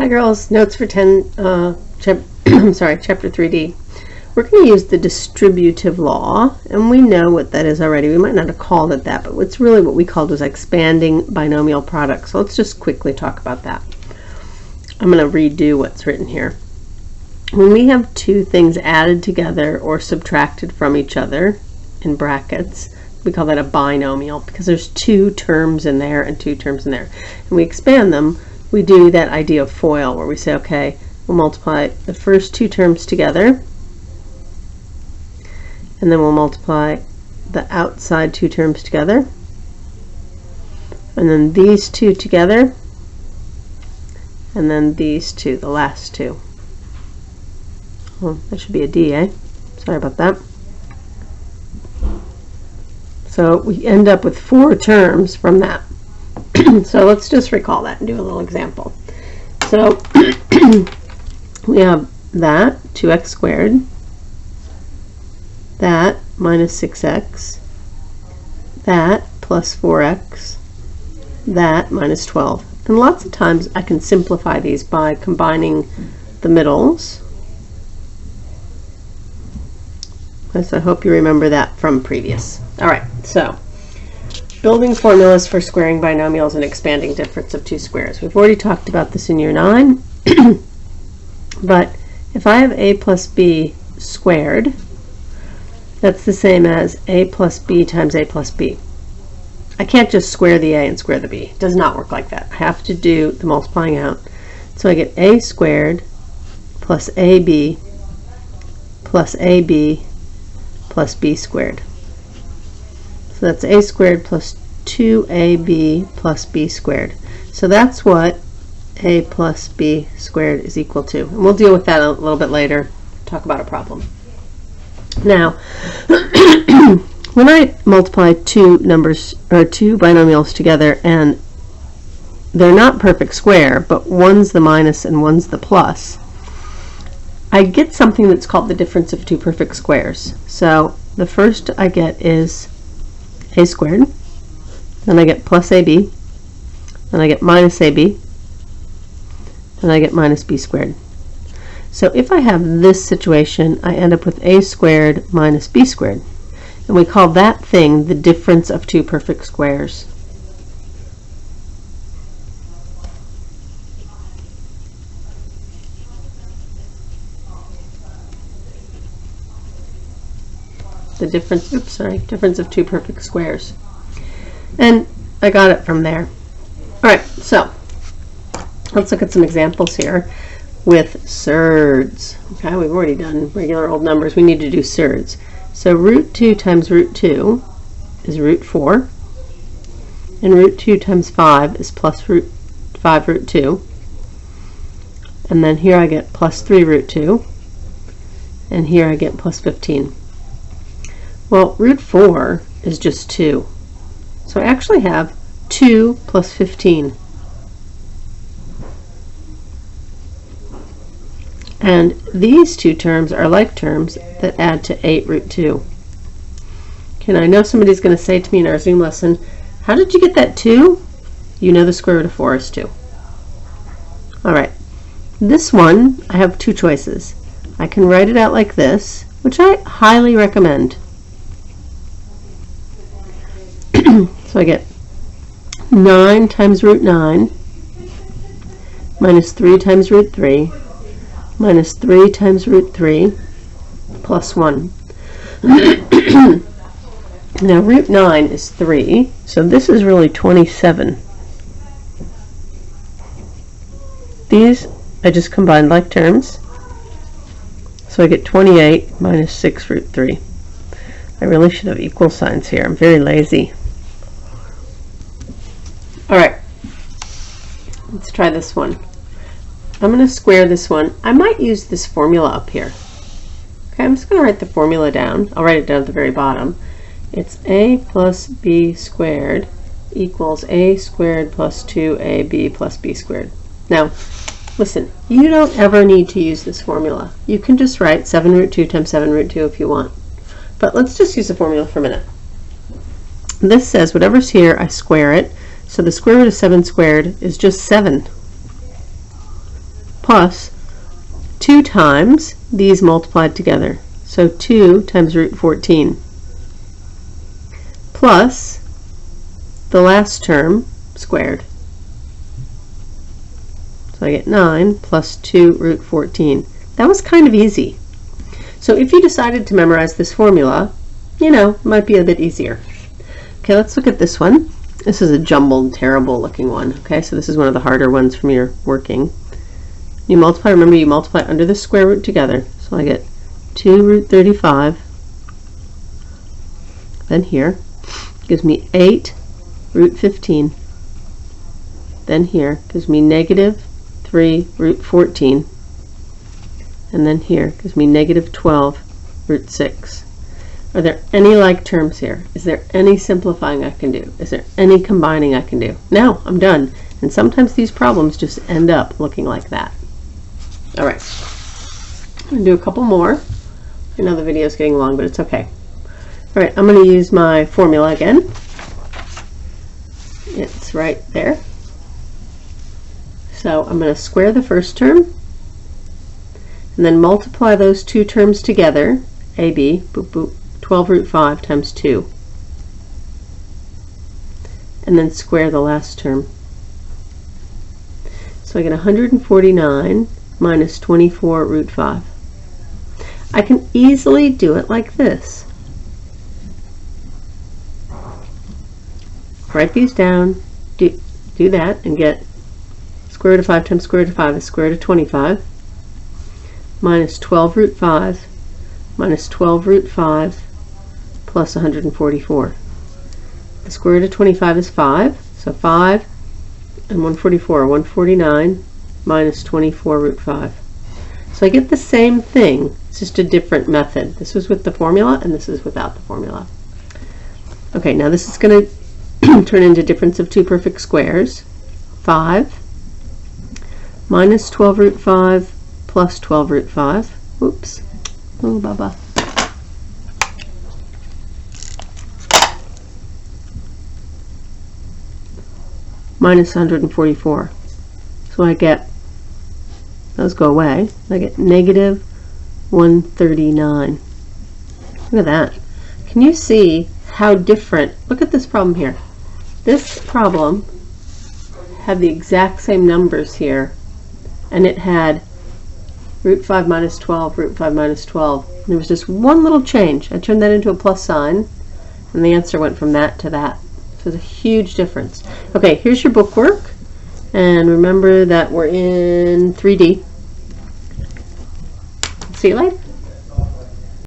Hi girls, notes for chapter 3D. We're going to use the distributive law, and we know what that is already. We might not have called it that, but it's really what we called was expanding binomial products. So let's just quickly talk about that. I'm going to redo what's written here. When we have two things added together or subtracted from each other in brackets, we call that a binomial because there's two terms in there and two terms in there. And we expand them. We do that idea of FOIL where we say, okay, we'll multiply the first two terms together, and then we'll multiply the outside two terms together, and then these two together, and then these two, the last two. Well, that should be a D, eh? Sorry about that. So we end up with 4 terms from that. So let's just recall that and do a little example. So we have that, 2x squared, that minus 6x, that plus 4x, that minus 12. And lots of times I can simplify these by combining the middles. So I hope you remember that from previous. All right, so building formulas for squaring binomials and expanding difference of two squares. We've already talked about this in year 9. But if I have a plus b squared, that's the same as a plus b times a plus b. I can't just square the a and square the b. It does not work like that. I have to do the multiplying out. So I get a squared plus ab plus ab plus b squared. So that's a squared plus 2ab plus b squared. So that's what a plus b squared is equal to. And we'll deal with that a little bit later, talk about a problem. Now, when I multiply two numbers or two binomials together and they're not perfect square, but one's the minus and one's the plus, I get something that's called the difference of two perfect squares. So the first I get is a squared, then I get plus ab, then I get minus ab, and I get minus b squared. So if I have this situation, I end up with a squared minus b squared. And we call that thing the difference of two perfect squares. The difference of two perfect squares. And I got it from there. Alright, so let's look at some examples here with surds. Okay, we've already done regular old numbers. We need to do surds. So root 2 times root 2 is root 4. And root 2 times 5 is plus root 5 root 2. And then here I get plus 3 root 2. And here I get plus 15. Well, root 4 is just 2. So I actually have 2 plus 15. And these two terms are like terms that add to 8 root 2. Okay, now I know somebody's going to say to me in our Zoom lesson, how did you get that 2? You know the square root of 4 is 2. Alright, this one I have two choices. I can write it out like this, which I highly recommend. So I get 9 times root 9 minus 3 times root 3 minus 3 times root 3 plus 1. Now root 9 is 3, so this is really 27. These I just combined like terms, so I get 28 minus 6 root 3. I really should have equal signs here. I'm very lazy. Alright, let's try this one. I'm going to square this one. I might use this formula up here. Okay, I'm just going to write the formula down. I'll write it down at the very bottom. It's a plus b squared equals a squared plus 2ab plus b squared. Now, listen, you don't ever need to use this formula. You can just write 7 root 2 times 7 root 2 if you want. But let's just use the formula for a minute. This says whatever's here, I square it. So the square root of 7 squared is just 7. plus 2 times these multiplied together. So 2 times root 14 plus the last term squared. So I get 9 plus 2 root 14. That was kind of easy. So if you decided to memorize this formula, you know, it might be a bit easier. Okay, let's look at this one. This is a jumbled, terrible looking one. Okay, so this is one of the harder ones from your working. You multiply, remember you multiply under the square root together. So I get 2 root 35. Then here, gives me 8 root 15. Then here, gives me negative 3 root 14. And then here, gives me negative 12 root 6. Are there any like terms here? Is there any simplifying I can do? Is there any combining I can do? No, I'm done. And sometimes these problems just end up looking like that. All right, I'm going to do a couple more. I know the video is getting long, but it's okay. All right, I'm going to use my formula again. It's right there. So I'm going to square the first term, and then multiply those two terms together, AB, boop, boop, 12 root 5 times 2. And then square the last term. So I get 149 minus 24 root 5. I can easily do it like this. Write these down, do that, and get square root of 5 times square root of 5 is square root of 25, minus 12 root 5, minus 12 root 5, plus 144. The square root of 25 is 5, so 5 and 144, 149, minus 24 root 5. So I get the same thing, it's just a different method. This was with the formula, and this is without the formula. Okay, now this is going to turn into difference of two perfect squares. 5 minus 12 root 5 plus 12 root 5. Oops. Oh, Baba. Minus 144. So I get, those go away, I get negative 139. Look at that. Can you see how different, look at this problem here. This problem had the exact same numbers here, and it had root 5 minus 12, root 5 minus 12. And there was just one little change. I turned that into a plus sign, and the answer went from that to that. So it's a huge difference. Okay, here's your bookwork, and remember that we're in 3D. See you later.